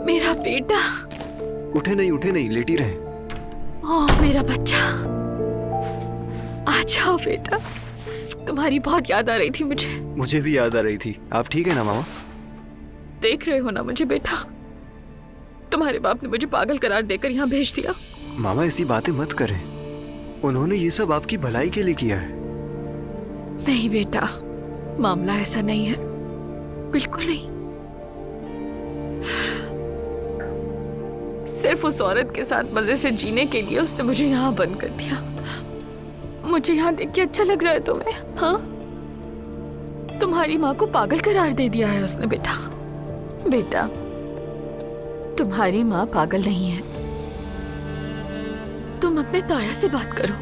मेरा बेटा। उठे नहीं, लेटी रहे। ओह मेरा बच्चा, आ जाओ बेटा। तुम्हारी बहुत याद आ रही थी मुझे। मुझे भी याद आ रही थी। आप ठीक है ना मामा? देख रहे हो ना मुझे बेटा, तुम्हारे बाप ने मुझे पागल करार देकर यहाँ भेज दिया। मामा ऐसी बातें मत करें, उन्होंने ये सब आपकी भलाई के लिए किया है। नहीं बेटा, मामला ऐसा नहीं है, बिल्कुल नहीं। सिर्फ उस औरत के साथ मजे से जीने के लिए उसने मुझे यहाँ बंद कर दिया। मुझे यहाँ देख के अच्छा लग रहा है तुम्हें? हाँ, तुम्हारी माँ को पागल करार दे दिया है उसने बेटा। बेटा, तुम्हारी माँ पागल नहीं है। तुम अपने ताया से बात करो,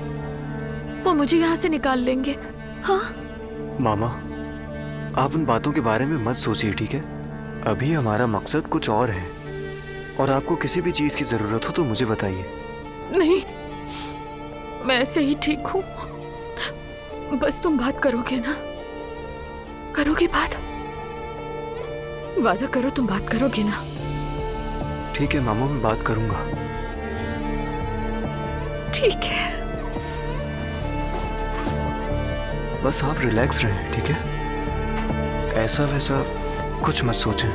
वो मुझे यहाँ से निकाल लेंगे। हाँ मामा, आप उन बातों के बारे में मत सोचिए, ठीक है? अभी हमारा मकसद कुछ और है, और आपको किसी भी चीज की जरूरत हो तो मुझे बताइए। नहीं, मैं ऐसे ही ठीक हूँ। बस तुम बात करोगे ना? करोगे बात? वादा करो तुम बात करोगे ना? ठीक है मामा, मैं बात करूंगा। ठीक है। बस आप रिलैक्स रहें, ठीक है? ऐसा वैसा कुछ मत सोचें।